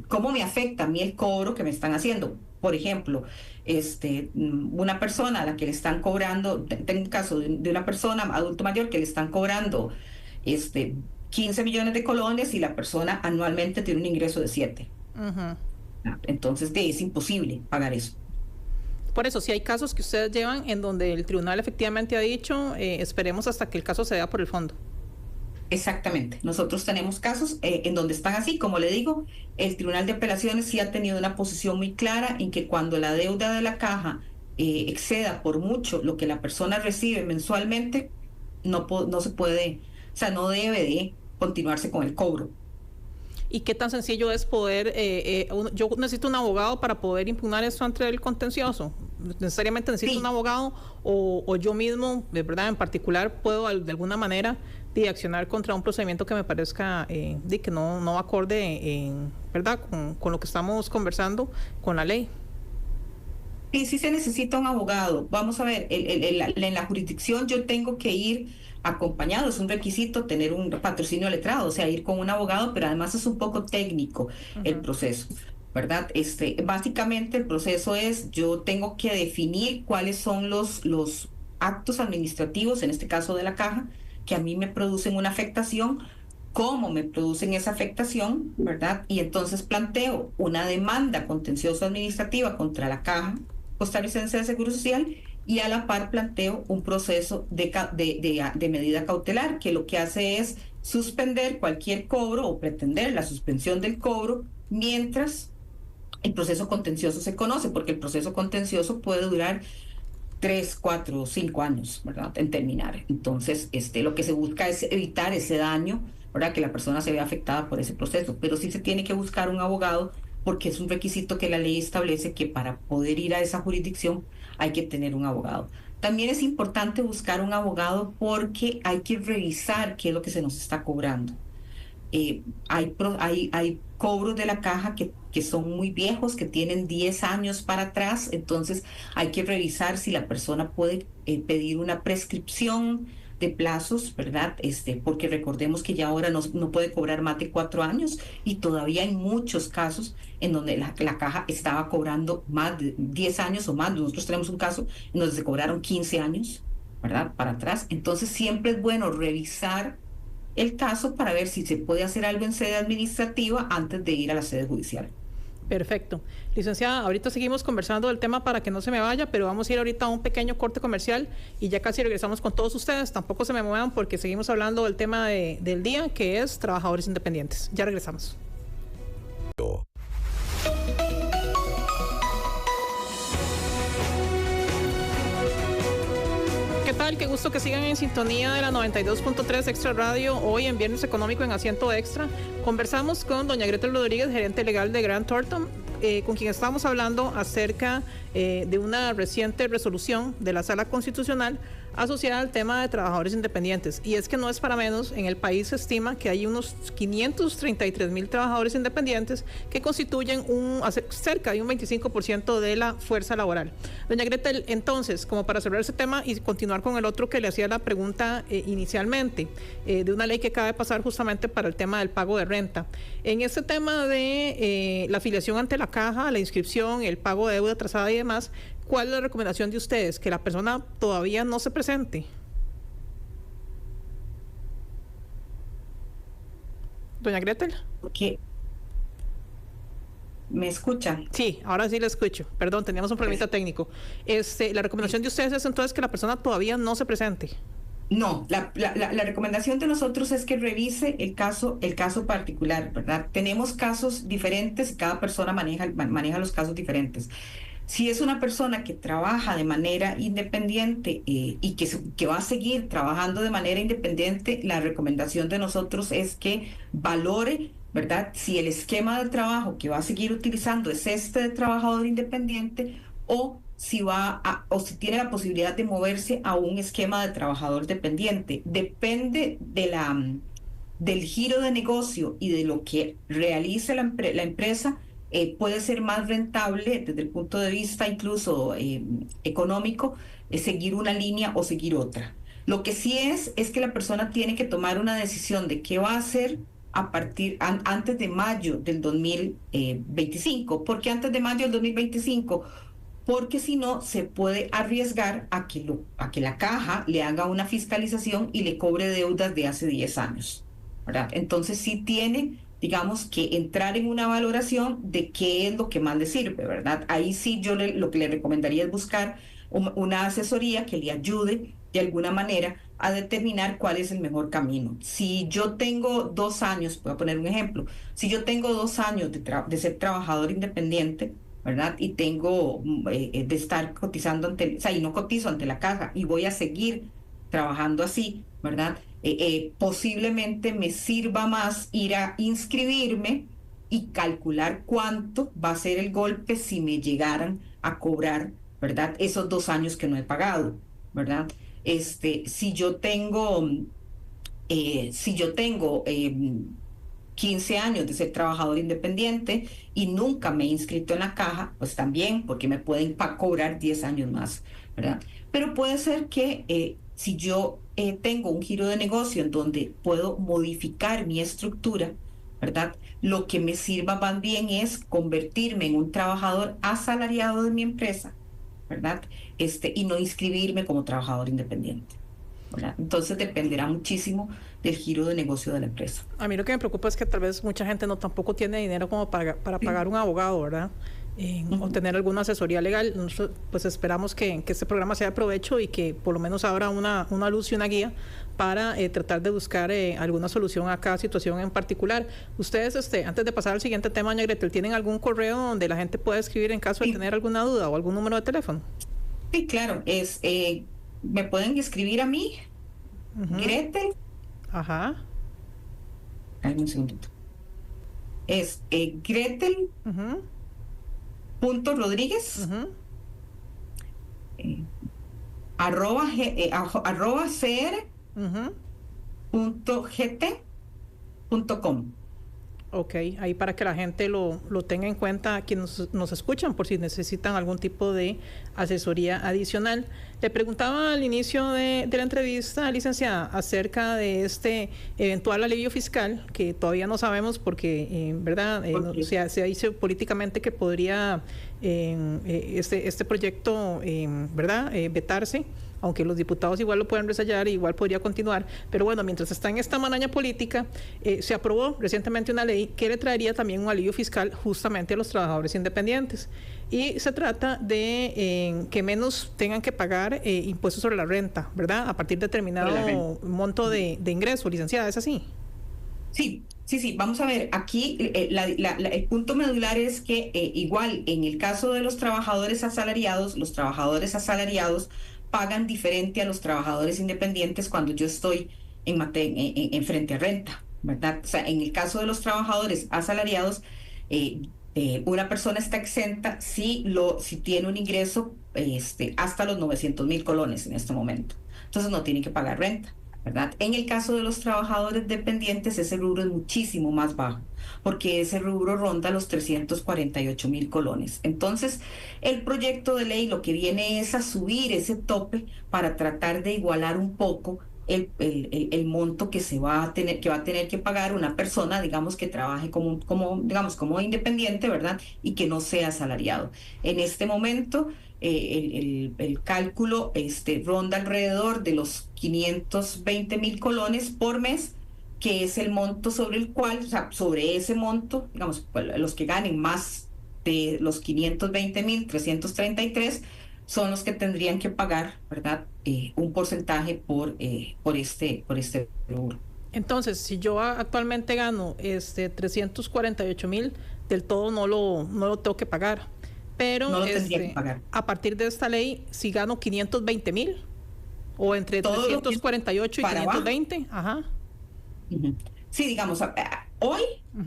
cómo me afecta a mí el cobro que me están haciendo. Por ejemplo, una persona a la que le están cobrando, tengo un caso de una persona adulto mayor que le están cobrando este, 15 millones de colones y la persona anualmente tiene un ingreso de 7. Ujú. Entonces, es imposible pagar eso. Por eso, si hay casos que ustedes llevan en donde el tribunal efectivamente ha dicho, esperemos hasta que el caso se vea por el fondo. Exactamente. Nosotros tenemos casos en donde están así. Como le digo, el Tribunal de Apelaciones sí ha tenido una posición muy clara en que cuando la deuda de la caja exceda por mucho lo que la persona recibe mensualmente, no se puede, o sea, no debe de continuarse con el cobro. ¿Y qué tan sencillo es poder, yo necesito un abogado para poder impugnar esto ante el contencioso? ¿Necesariamente necesito un Sí, abogado o yo mismo, de verdad, en particular, puedo de alguna manera de accionar contra un procedimiento que me parezca de que no acorde, ¿verdad?, con lo que estamos conversando con la ley? sí, sí se necesita un abogado. Vamos a ver, en la jurisdicción yo tengo que ir acompañado, es un requisito tener un patrocinio letrado, o sea, ir con un abogado, pero además es un poco técnico el Ujú. proceso, ¿verdad? Básicamente el proceso es, yo tengo que definir cuáles son los actos administrativos, en este caso de la caja, que a mí me producen una afectación, cómo me producen esa afectación, ¿verdad? Y entonces planteo una demanda contencioso administrativa contra la caja costarricense de Seguro Social y a la par planteo un proceso de medida cautelar que lo que hace es suspender cualquier cobro o pretender la suspensión del cobro mientras el proceso contencioso se conoce, porque el proceso contencioso puede durar 3, 4 o 5 años, ¿verdad? En terminar. Entonces, lo que se busca es evitar ese daño, ¿verdad? Que la persona se vea afectada por ese proceso, pero sí se tiene que buscar un abogado porque es un requisito que la ley establece que para poder ir a esa jurisdicción hay que tener un abogado. También es importante buscar un abogado porque hay que revisar qué es lo que se nos está cobrando. Hay cobros de la caja que son muy viejos, que tienen 10 años para atrás, entonces hay que revisar si la persona puede pedir una prescripción de plazos, ¿verdad? Porque recordemos que ya ahora no puede cobrar más de 4 años y todavía hay muchos casos en donde la caja estaba cobrando más de 10 años o más. Nosotros tenemos un caso en donde se cobraron 15 años, ¿verdad? Para atrás. Entonces siempre es bueno revisar el caso para ver si se puede hacer algo en sede administrativa antes de ir a la sede judicial. Perfecto. Licenciada, ahorita seguimos conversando del tema para que no se me vaya, pero vamos a ir ahorita a un pequeño corte comercial y ya casi regresamos con todos ustedes. Tampoco se me muevan porque seguimos hablando del tema del día, que es trabajadores independientes. Ya regresamos. ¿Qué tal? Qué gusto que sigan en sintonía de la 92.3 Extra Radio, hoy en Viernes Económico en Asiento Extra. Conversamos con doña Gretel Rodríguez, gerente legal de Grant Thornton, con quien estamos hablando acerca de una reciente resolución de la Sala Constitucional asociada al tema de trabajadores independientes. Y es que no es para menos, en el país se estima que hay unos 533,000 trabajadores independientes que constituyen cerca de un 25% de la fuerza laboral. Doña Gretel, entonces, como para cerrar ese tema y continuar con el otro que le hacía la pregunta inicialmente, de una ley que acaba de pasar justamente para el tema del pago de renta. En este tema de la afiliación ante la caja, la inscripción, el pago de deuda atrasada y demás, ¿cuál es la recomendación de ustedes? ¿Que la persona todavía no se presente? Doña Gretel. Porque me escuchan. Sí, ahora sí la escucho. Perdón, teníamos un problemita técnico. La recomendación de ustedes es entonces que la persona todavía no se presente. No, la recomendación de nosotros es que revise el caso particular, ¿verdad? Tenemos casos diferentes y cada persona maneja los casos diferentes. Si es una persona que trabaja de manera independiente y que va a seguir trabajando de manera independiente, la recomendación de nosotros es que valore, ¿verdad? Si el esquema de trabajo que va a seguir utilizando es este de trabajador independiente o si tiene la posibilidad de moverse a un esquema de trabajador dependiente. Depende del giro de negocio y de lo que realice la empresa. Puede ser más rentable desde el punto de vista incluso económico, seguir una línea o seguir otra. Lo que sí es que la persona tiene que tomar una decisión de qué va a hacer antes de mayo del 2025. ¿Por qué antes de mayo del 2025? Porque si no, se puede arriesgar a que la caja le haga una fiscalización y le cobre deudas de hace 10 años, ¿verdad? Entonces sí tiene, digamos, que entrar en una valoración de qué es lo que más le sirve, ¿verdad? Ahí sí lo que le recomendaría es buscar una asesoría que le ayude de alguna manera a determinar cuál es el mejor camino. Si yo tengo 2 años, voy a poner un ejemplo, si yo tengo 2 años de ser trabajador independiente, ¿verdad? Y tengo de estar cotizando o sea, y no cotizo ante la caja y voy a seguir trabajando así, ¿verdad? Posiblemente me sirva más ir a inscribirme y calcular cuánto va a ser el golpe si me llegaran a cobrar, ¿verdad? Esos 2 años que no he pagado, ¿verdad? Si yo tengo, si yo tengo 15 años de ser trabajador independiente y nunca me he inscrito en la caja, pues también, porque me pueden cobrar 10 años más, ¿verdad? Pero puede ser que si yo tengo un giro de negocio en donde puedo modificar mi estructura, ¿verdad? Lo que me sirva más bien es convertirme en un trabajador asalariado de mi empresa, ¿verdad? Y no inscribirme como trabajador independiente, ¿verdad? Entonces dependerá muchísimo del giro de negocio de la empresa. A mí lo que me preocupa es que tal vez mucha gente no tampoco tiene dinero como para pagar un abogado, ¿verdad? O tener alguna asesoría legal. Nosotros pues esperamos que este programa sea de provecho y que por lo menos abra una luz y una guía para tratar de buscar alguna solución a cada situación en particular. Ustedes, antes de pasar al siguiente tema, doña Gretel, ¿tienen algún correo donde la gente pueda escribir en caso de tener alguna duda o algún número de teléfono? Sí, claro. Me pueden escribir a mí, Gretel. Ajá. Ay, un segundito. Es Gretel. Rodríguez arroba cr.gt.com. Ok, ahí para que la gente lo tenga en cuenta, quienes nos escuchan, por si necesitan algún tipo de asesoría adicional. Le preguntaba al inicio de la entrevista, licenciada, acerca de este eventual alivio fiscal, que todavía no sabemos porque, ¿verdad? Se ha dicho políticamente que podría este proyecto, ¿verdad? Vetarse, aunque los diputados igual lo pueden resallar, igual podría continuar, pero bueno, mientras está en esta maraña política, se aprobó recientemente una ley que le traería también un alivio fiscal justamente a los trabajadores independientes, y se trata de que menos tengan que pagar impuestos sobre la renta, ¿verdad? A partir de determinado monto de ingreso, licenciada, ¿es así? Sí, vamos a ver, aquí el punto medular es que igual en el caso de los trabajadores asalariados pagan diferente a los trabajadores independientes cuando yo estoy en frente a renta, ¿verdad? O sea, en el caso de los trabajadores asalariados, una persona está exenta si tiene un ingreso hasta los 900,000 colones en este momento. Entonces no tiene que pagar renta, ¿verdad? En el caso de los trabajadores dependientes, ese rubro es muchísimo más bajo, porque ese rubro ronda los 348,000 colones. Entonces, el proyecto de ley lo que viene es a subir ese tope para tratar de igualar un poco el monto que va a tener que pagar una persona, digamos, que trabaje como independiente, ¿verdad? Y que no sea asalariado. En este momento, el cálculo ronda alrededor de los 520,000 colones por mes, que es el monto sobre el cual, o sea, sobre ese monto, digamos, los que ganen más de los 520,333 son los que tendrían que pagar, ¿verdad? Un porcentaje por este rubro. Entonces, si yo actualmente gano 348,000, del todo no lo tengo que pagar. Pero no lo tendría que pagar. A partir de esta ley, si gano 520,000 o entre todo 348 y 520, ajá. Sí, digamos, hoy,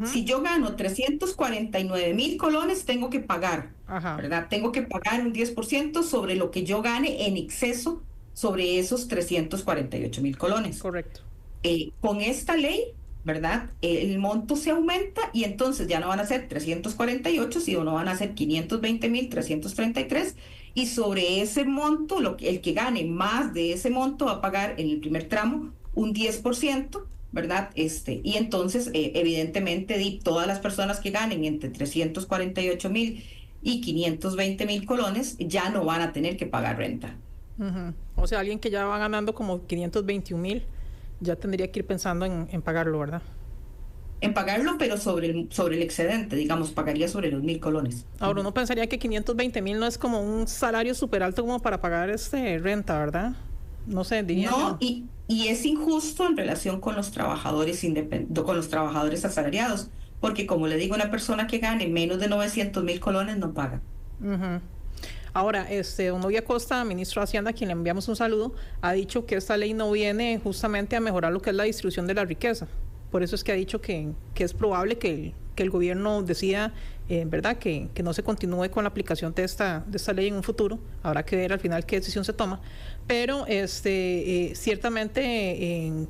si yo gano 349,000 colones, tengo que pagar, ¿verdad? Tengo que pagar un 10% sobre lo que yo gane en exceso sobre esos 348,000 colones. Correcto. Con esta ley, ¿verdad? El monto se aumenta y entonces ya no van a ser 348, sino van a ser 520,333, y sobre ese monto, el que gane más de ese monto va a pagar en el primer tramo un 10%, ¿verdad? Y entonces, evidentemente, todas las personas que ganen entre 348.000 y 520.000 colones ya no van a tener que pagar renta. O sea, alguien que ya va ganando como 521.000 ya tendría que ir pensando en pagarlo, ¿verdad? En pagarlo, pero sobre el excedente, digamos, pagaría sobre los 1.000 colones. Ahora, uno pensaría que 520.000 no es como un salario súper alto como para pagar renta, ¿verdad? No sé, diría No, yo. y es injusto en relación con los trabajadores con los trabajadores asalariados, porque como le digo, una persona que gane menos de 900.000 colones no paga. Ujú. Ahora, don Novia Costa, ministro de Hacienda, a quien le enviamos un saludo, ha dicho que esta ley no viene justamente a mejorar lo que es la distribución de la riqueza. Por eso es que ha dicho que es probable que el gobierno decida, ¿verdad?, que no se continúe con la aplicación de esta ley en un futuro. Habrá que ver al final qué decisión se toma. Pero ciertamente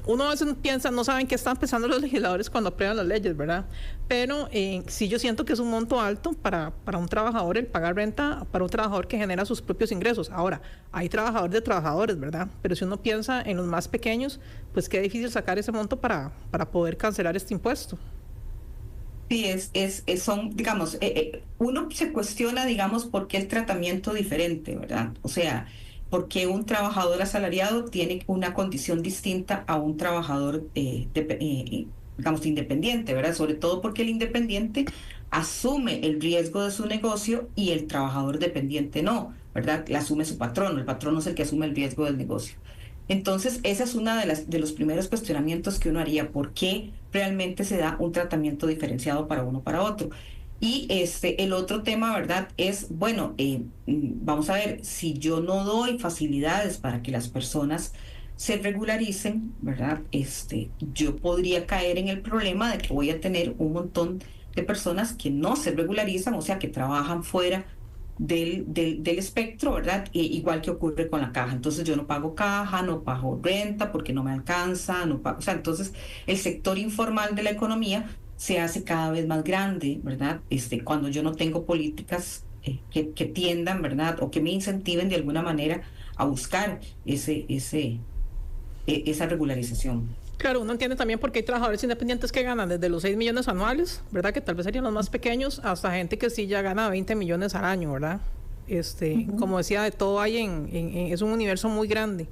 uno a veces piensa, no saben qué están pensando los legisladores cuando aprueban las leyes, ¿verdad? Pero sí yo siento que es un monto alto para un trabajador el pagar renta, para un trabajador que genera sus propios ingresos. Ahora, hay trabajadores de trabajadores, ¿verdad? Pero si uno piensa en los más pequeños, pues qué difícil sacar ese monto para poder cancelar este impuesto. Sí, son, digamos, uno se cuestiona, digamos, por qué el tratamiento diferente, ¿verdad? O sea, por qué un trabajador asalariado tiene una condición distinta a un trabajador, digamos, independiente, ¿verdad? Sobre todo porque el independiente asume el riesgo de su negocio y el trabajador dependiente no, ¿verdad? La asume su patrono, el patrono es el que asume el riesgo del negocio. Entonces, esa es una de los primeros cuestionamientos que uno haría. ¿Por qué realmente se da un tratamiento diferenciado para uno para otro? Y el otro tema, ¿verdad? Es, bueno, vamos a ver, si yo no doy facilidades para que las personas se regularicen, ¿verdad? Yo podría caer en el problema de que voy a tener un montón de personas que no se regularizan, o sea, que trabajan fuera del espectro, ¿verdad? Igual que ocurre con la caja. Entonces yo no pago caja, no pago renta porque no me alcanza, no pago, o sea, entonces el sector informal de la economía se hace cada vez más grande, ¿verdad? Cuando yo no tengo políticas que tiendan, ¿verdad? O que me incentiven de alguna manera a buscar esa regularización. Claro, uno entiende también por qué hay trabajadores independientes que ganan desde los 6 millones anuales, ¿verdad? Que tal vez serían los más pequeños, hasta gente que sí ya gana 20 millones al año, ¿verdad? Como decía, de todo hay es un universo muy grande.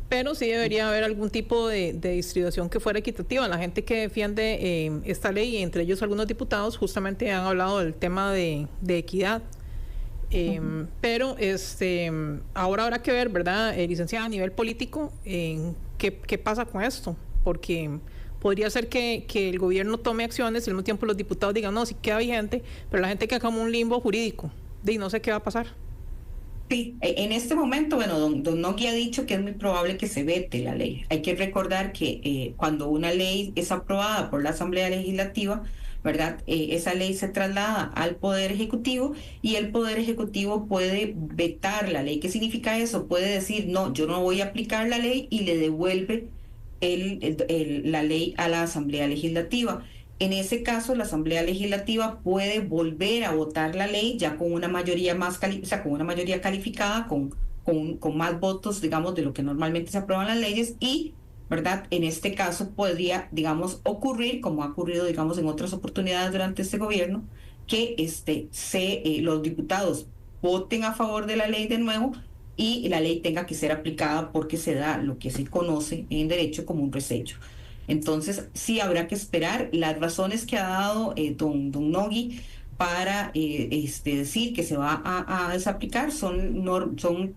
Pero sí debería haber algún tipo de distribución que fuera equitativa. La gente que defiende esta ley, entre ellos algunos diputados, justamente han hablado del tema de equidad. Pero ahora habrá que ver, ¿verdad, licenciada, a nivel político, qué pasa con esto? Porque podría ser que el gobierno tome acciones y al mismo tiempo los diputados digan, no, sí queda vigente, pero la gente queda como un limbo jurídico, y no sé qué va a pasar. Sí, en este momento, bueno, don Nogui ha dicho que es muy probable que se vete la ley. Hay que recordar que cuando una ley es aprobada por la Asamblea Legislativa, ¿verdad? Esa ley se traslada al Poder Ejecutivo y el Poder Ejecutivo puede vetar la ley. ¿Qué significa eso? Puede decir, no, yo no voy a aplicar la ley y le devuelve la ley a la Asamblea Legislativa. En ese caso, la Asamblea Legislativa puede volver a votar la ley ya con una mayoría o sea, con una mayoría calificada, con más votos, digamos, de lo que normalmente se aprueban las leyes y, ¿verdad? En este caso podría, digamos, ocurrir, como ha ocurrido, digamos, en otras oportunidades durante este gobierno, que los diputados voten a favor de la ley de nuevo y la ley tenga que ser aplicada porque se da lo que se conoce en derecho como un resecho. Entonces, sí habrá que esperar. Las razones que ha dado don Nogui para decir que se va a desaplicar son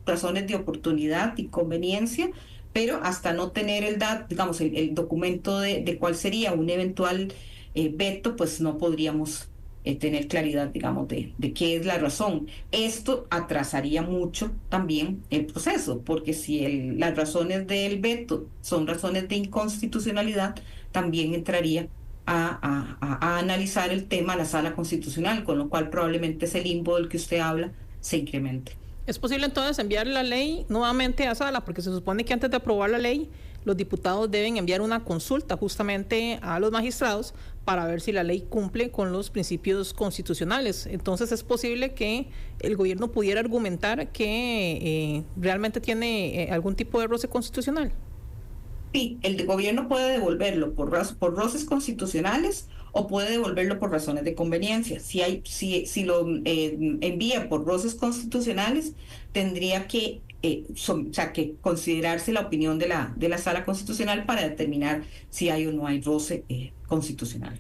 razones de oportunidad y conveniencia, pero hasta no tener digamos, el documento de cuál sería un eventual veto, pues no podríamos tener claridad, digamos, de qué es la razón. Esto atrasaría mucho también el proceso, porque si las razones del veto son razones de inconstitucionalidad, también entraría a analizar el tema a la sala constitucional, con lo cual probablemente ese limbo del que usted habla se incremente. ¿Es posible entonces enviar la ley nuevamente a sala? Porque se supone que antes de aprobar la ley, los diputados deben enviar una consulta justamente a los magistrados para ver si la ley cumple con los principios constitucionales. Entonces, ¿es posible que el gobierno pudiera argumentar que realmente tiene algún tipo de roce constitucional? Sí, gobierno puede devolverlo por roces constitucionales o puede devolverlo por razones de conveniencia. Si lo envía por roces constitucionales, tendría que, o sea, que considerarse la opinión de la Sala Constitucional para determinar si hay o no hay roce constitucional.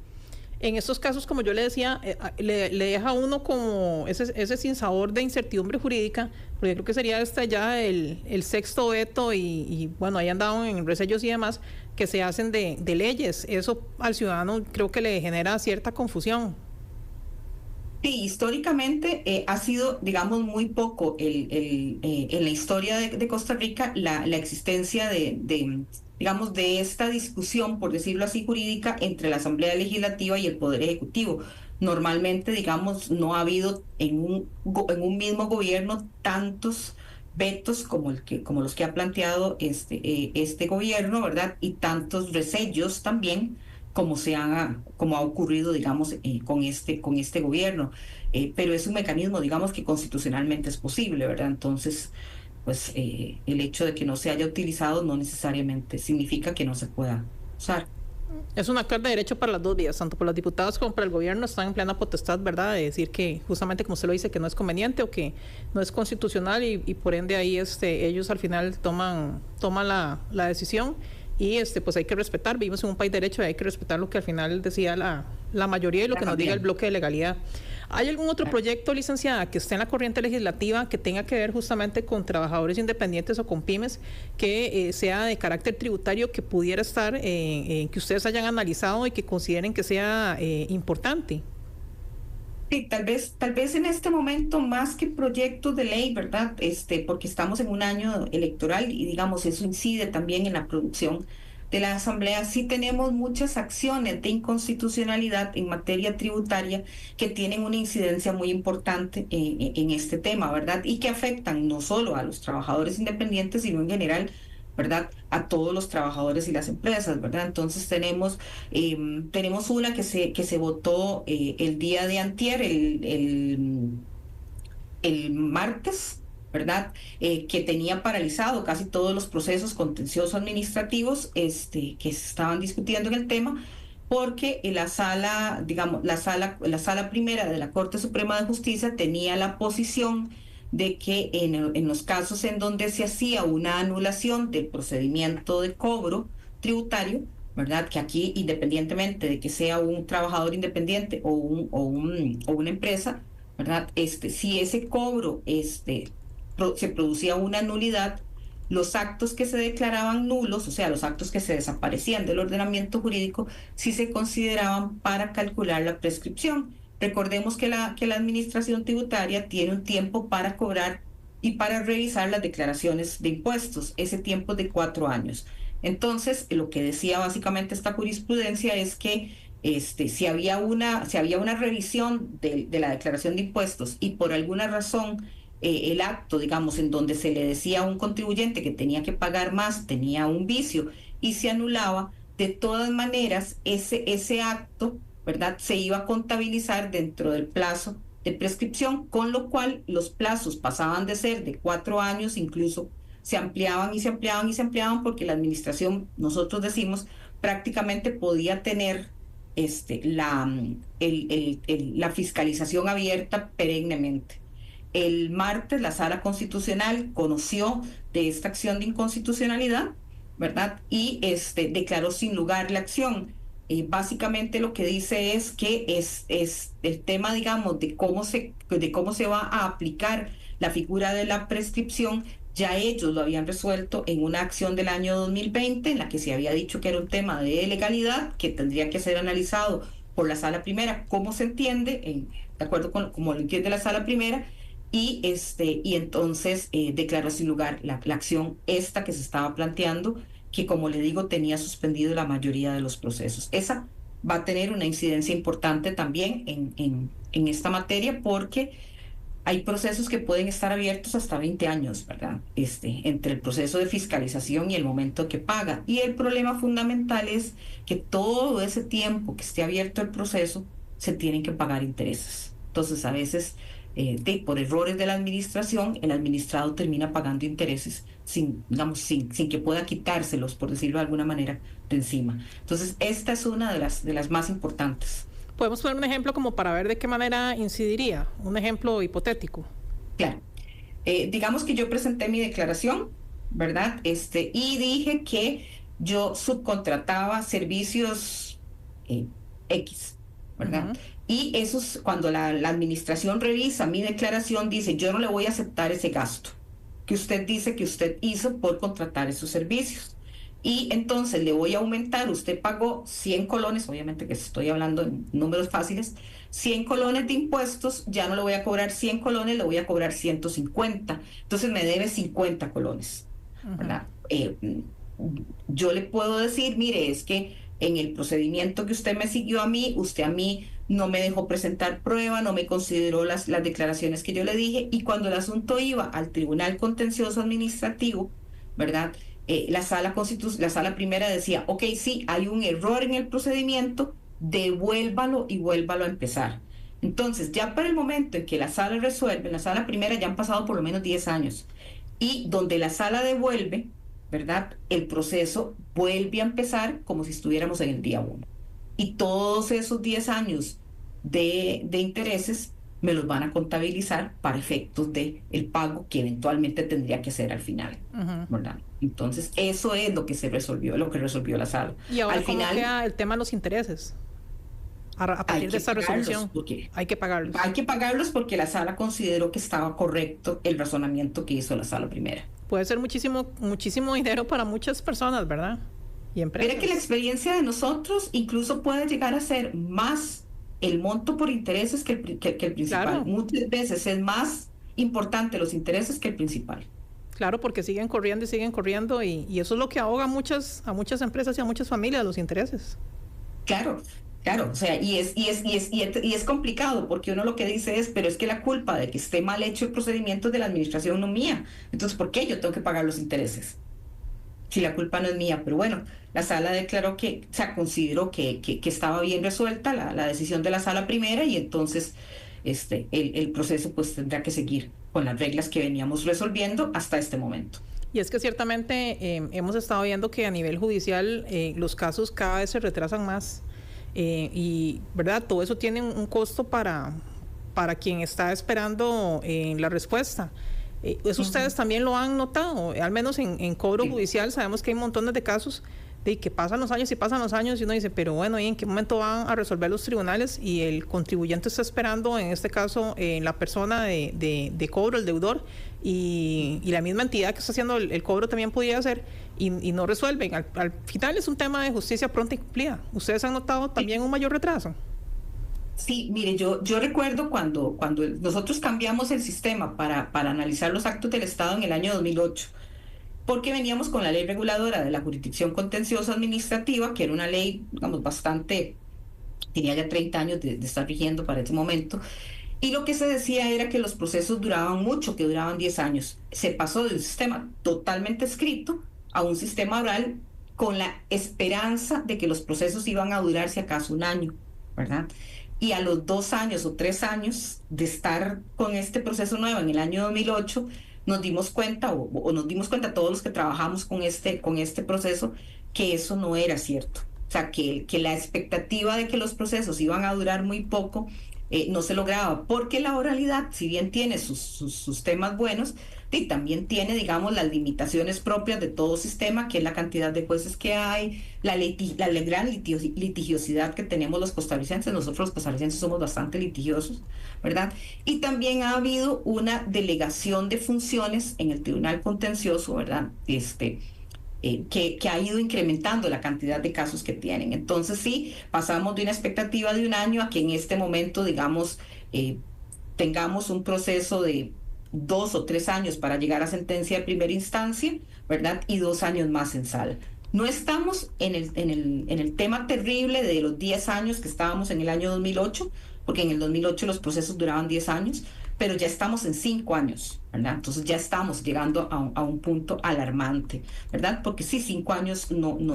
En estos casos, como yo le decía, le deja a uno como ese sinsabor de incertidumbre jurídica, porque creo que sería este ya el sexto veto y bueno, ahí andaban en resellos y demás que se hacen de leyes. Eso al ciudadano creo que le genera cierta confusión. Sí, históricamente ha sido, digamos, muy poco en la historia de Costa Rica la existencia digamos, de esta discusión, por decirlo así, jurídica entre la Asamblea Legislativa y el Poder Ejecutivo. Normalmente, digamos, no ha habido en un mismo gobierno tantos vetos como los que ha planteado este gobierno, ¿verdad? Y tantos resellos también como ha ocurrido, digamos, con este gobierno. Pero es un mecanismo, digamos, que constitucionalmente es posible, ¿verdad? Entonces, pues el hecho de que no se haya utilizado no necesariamente significa que no se pueda usar. Es una carta de derecho para las dos vías, tanto por los diputados como para el gobierno están en plena potestad, ¿verdad?, de decir que justamente como usted lo dice, que no es conveniente o que no es constitucional y por ende ahí ellos al final toman la decisión y pues hay que respetar, vivimos en un país de derecho y hay que respetar lo que al final decía la mayoría y lo que nos diga el bloque de legalidad. ¿Hay algún otro proyecto, licenciada, que esté en la corriente legislativa que tenga que ver justamente con trabajadores independientes o con pymes, que sea de carácter tributario, que pudiera estar, que ustedes hayan analizado y que consideren que sea importante? Sí, tal vez en este momento más que proyectos de ley, ¿verdad? Porque estamos en un año electoral y digamos eso incide también en la producción de la Asamblea. Sí tenemos muchas acciones de inconstitucionalidad en materia tributaria que tienen una incidencia muy importante en este tema, ¿verdad? Y que afectan no solo a los trabajadores independientes, sino en general, ¿verdad? A todos los trabajadores y las empresas, ¿verdad? Entonces tenemos una que se votó el día de antier, el martes, ¿verdad? Que tenía paralizado casi todos los procesos contenciosos administrativos que se estaban discutiendo en el tema, porque la sala, digamos, la sala primera de la Corte Suprema de Justicia tenía la posición de que en los casos en donde se hacía una anulación del procedimiento de cobro tributario, ¿verdad? Que aquí, independientemente de que sea un trabajador independiente o una empresa, ¿verdad? Si ese cobro se producía una nulidad, los actos que se declaraban nulos, o sea, los actos que se desaparecían del ordenamiento jurídico, sí se consideraban para calcular la prescripción. Recordemos que que la administración tributaria tiene un tiempo para cobrar y para revisar las declaraciones de impuestos. Ese tiempo es de 4 años. Entonces, lo que decía básicamente esta jurisprudencia es que si había una revisión de la declaración de impuestos y por alguna razón el acto, digamos, en donde se le decía a un contribuyente que tenía que pagar más, tenía un vicio y se anulaba, de todas maneras, ese acto, ¿verdad?, se iba a contabilizar dentro del plazo de prescripción, con lo cual los plazos pasaban de ser de 4 años, incluso se ampliaban y se ampliaban y se ampliaban porque la administración, nosotros decimos, prácticamente podía tener la fiscalización abierta perennemente. El martes la Sala Constitucional conoció de esta acción de inconstitucionalidad, ¿verdad? Y declaró sin lugar la acción. Básicamente lo que dice es que es el tema, digamos, de cómo se va a aplicar la figura de la prescripción. Ya ellos lo habían resuelto en una acción del año 2020, en la que se había dicho que era un tema de legalidad, que tendría que ser analizado por la Sala Primera, cómo se entiende, de acuerdo con cómo lo entiende la Sala Primera, y entonces declaró sin lugar la acción esta que se estaba planteando, que como le digo, tenía suspendido la mayoría de los procesos. Esa va a tener una incidencia importante también en esta materia, porque hay procesos que pueden estar abiertos hasta 20 años, ¿verdad? Entre el proceso de fiscalización y el momento que paga. Y el problema fundamental es que todo ese tiempo que esté abierto el proceso, se tienen que pagar intereses. Entonces, a veces por errores de la administración, el administrado termina pagando intereses sin que pueda quitárselos, por decirlo de alguna manera, de encima. Entonces, esta es una de las más importantes. Podemos poner un ejemplo como para ver de qué manera incidiría, un ejemplo hipotético. Claro. Digamos que yo presenté mi declaración, ¿verdad? Y dije que yo subcontrataba servicios X, ¿verdad? Ujú. Y eso es cuando la administración revisa mi declaración, dice, yo no le voy a aceptar ese gasto que usted dice que usted hizo por contratar esos servicios. Y entonces le voy a aumentar, usted pagó 100 colones, obviamente que estoy hablando en números fáciles, 100 colones de impuestos, ya no le voy a cobrar 100 colones, le voy a cobrar 150. Entonces me debe 50 colones, Ujú. ¿verdad? Yo le puedo decir, mire, es que en el procedimiento que usted me siguió a mí, usted a mí no me dejó presentar prueba, no me consideró las declaraciones que yo le dije, y cuando el asunto iba al Tribunal Contencioso Administrativo, ¿verdad? La sala primera decía, ok, sí, hay un error en el procedimiento, devuélvalo y vuélvalo a empezar. Entonces, ya para el momento en que la sala resuelve, en la sala primera ya han pasado por lo menos 10 años, y donde la sala devuelve, ¿verdad? El proceso vuelve a empezar como si estuviéramos en el día 1. Y todos esos 10 años de intereses me los van a contabilizar para efectos de el pago que eventualmente tendría que hacer al final, Ujú. ¿verdad? Entonces, eso es lo que se resolvió, lo que resolvió la sala. Y ahora, Al ¿cómo final, queda el tema de los intereses? A hay partir de que esta pagarlos resolución, porque hay que pagarlos. hay que pagarlos porque la sala consideró que estaba correcto el razonamiento que hizo la sala primera. Puede ser muchísimo, muchísimo dinero para muchas personas, ¿verdad? Y Mira que la empresas. experiencia de nosotros incluso puede llegar a ser más el monto por intereses que el principal. Claro, Muchas veces es más importante los intereses que el principal. claro, porque siguen corriendo y eso es lo que ahoga a muchas empresas y a muchas familias, los intereses. Claro, claro, o sea, y es complicado porque uno lo que dice es, pero es que la culpa de que esté mal hecho el procedimiento es de la administración, no mía. Entonces, ¿por qué yo tengo que pagar los intereses? Si la culpa no es mía, pero bueno, la sala declaró que, o sea, consideró que estaba bien resuelta la decisión de la sala primera y entonces el proceso pues tendrá que seguir con las reglas que veníamos resolviendo hasta este momento. Y es que ciertamente hemos estado viendo que a nivel judicial los casos cada vez se retrasan más y, ¿verdad? Todo eso tiene un costo para quien está esperando la respuesta. Eso Ujú. ustedes también lo han notado, al menos en cobro Sí. judicial sabemos que hay montones de casos de que pasan los años y pasan los años y uno dice, pero bueno, ¿y en qué momento van a resolver los tribunales? Y el contribuyente está esperando, en este caso, la persona de cobro, el deudor, y la misma entidad que está haciendo el cobro también podría hacer y no resuelven. Al final es un tema de justicia pronta y cumplida. ¿Ustedes han notado también un mayor retraso? Sí, mire, yo recuerdo cuando nosotros cambiamos el sistema para analizar los actos del Estado en el año 2008, porque veníamos con la ley reguladora de la jurisdicción contenciosa administrativa, que era una ley, digamos, bastante, tenía ya 30 años de estar rigiendo para ese momento, y lo que se decía era que los procesos duraban mucho, que duraban 10 años. Se pasó de un sistema totalmente escrito a un sistema oral con la esperanza de que los procesos iban a durar si acaso un año, ¿verdad? Y a los 2 años o 3 años de estar con este proceso nuevo en el año 2008, nos dimos cuenta, o nos dimos cuenta todos los que trabajamos con este proceso, que eso no era cierto. O sea, que la expectativa de que los procesos iban a durar muy poco no se lograba, porque la oralidad, si bien tiene sus temas buenos, y también tiene, digamos, las limitaciones propias de todo sistema, que es la cantidad de jueces que hay, la gran litigiosidad que tenemos los costarricenses. Nosotros los costarricenses somos bastante litigiosos, ¿verdad? Y también ha habido una delegación de funciones en el Tribunal Contencioso, ¿verdad? Que ha ido incrementando la cantidad de casos que tienen. Entonces sí, pasamos de una expectativa de un año a que en este momento, digamos, tengamos un proceso de 2 o 3 años para llegar a sentencia de primera instancia, ¿verdad? Y 2 años más en sala. No estamos en el tema terrible de los 10 años que estábamos en el año 2008, porque en el 2008 los procesos duraban 10 años, pero ya estamos en 5 años, ¿verdad? Entonces ya estamos llegando a un punto alarmante, ¿verdad? Porque sí, 5 años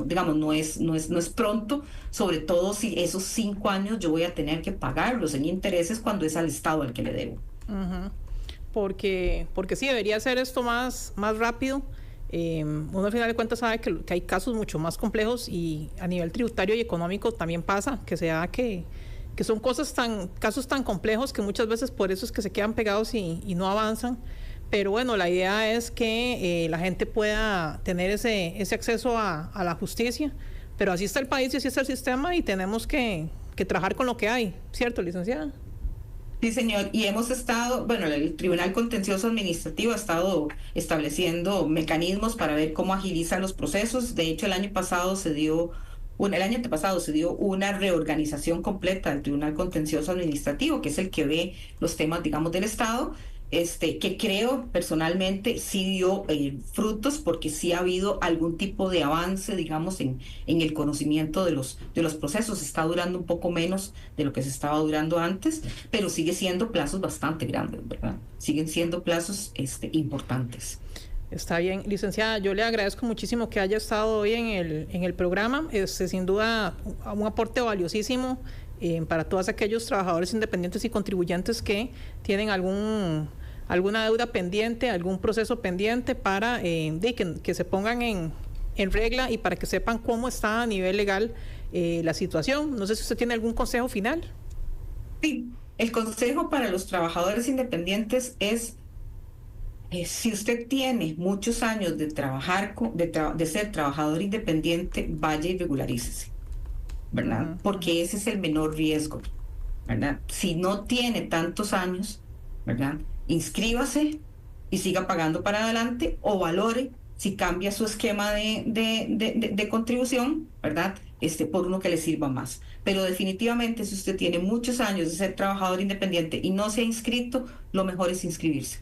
digamos, no es pronto, sobre todo si esos 5 años yo voy a tener que pagarlos en intereses cuando es al Estado al que le debo. Porque sí, debería ser esto más rápido. Uno al final de cuentas sabe que hay casos mucho más complejos y a nivel tributario y económico también pasa, que se da que son casos tan complejos que muchas veces por eso es que se quedan pegados y no avanzan. Pero bueno, la idea es que la gente pueda tener ese acceso a la justicia, pero así está el país y así está el sistema y tenemos que trabajar con lo que hay, ¿cierto, licenciada? Sí, señor, y hemos estado, bueno, el Tribunal Contencioso Administrativo ha estado estableciendo mecanismos para ver cómo agilizan los procesos. De hecho, el año antepasado se dio una reorganización completa del Tribunal Contencioso Administrativo, que es el que ve los temas, digamos, del Estado, que creo personalmente sí dio frutos, porque sí ha habido algún tipo de avance, digamos, en el conocimiento de los procesos. Está durando un poco menos de lo que se estaba durando antes, pero sigue siendo plazos bastante grandes, ¿verdad? Siguen siendo plazos importantes. Está bien, licenciada, yo le agradezco muchísimo que haya estado hoy en el programa. Sin duda un aporte valiosísimo para todos aquellos trabajadores independientes y contribuyentes que tienen alguna deuda pendiente, algún proceso pendiente, para que se pongan en regla y para que sepan cómo está a nivel legal la situación. No sé si usted tiene algún consejo final. Sí, el consejo para los trabajadores independientes es: si usted tiene muchos años de trabajar, de ser trabajador independiente, vaya y regularícese, ¿verdad? Porque ese es el menor riesgo, ¿verdad? Si no tiene tantos años, ¿verdad? Inscríbase y siga pagando para adelante, o valore si cambia su esquema de contribución, ¿verdad? Por uno que le sirva más. Pero definitivamente, si usted tiene muchos años de ser trabajador independiente y no se ha inscrito, lo mejor es inscribirse.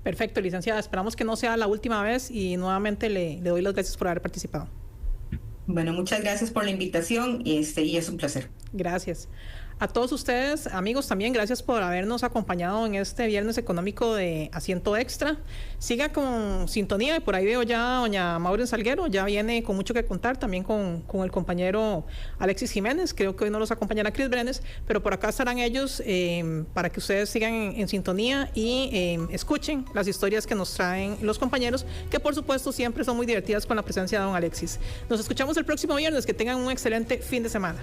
Perfecto, licenciada. Esperamos que no sea la última vez y nuevamente le doy las gracias por haber participado. Bueno, muchas gracias por la invitación y es un placer. Gracias. A todos ustedes, amigos, también gracias por habernos acompañado en este Viernes Económico de Asiento Extra. Siga con sintonía, y por ahí veo ya a doña Maureen Salguero, ya viene con mucho que contar, también con el compañero Alexis Jiménez. Creo que hoy no los acompañará Cris Brenes, pero por acá estarán ellos para que ustedes sigan en sintonía y escuchen las historias que nos traen los compañeros, que por supuesto siempre son muy divertidas con la presencia de don Alexis. Nos escuchamos el próximo viernes. Que tengan un excelente fin de semana.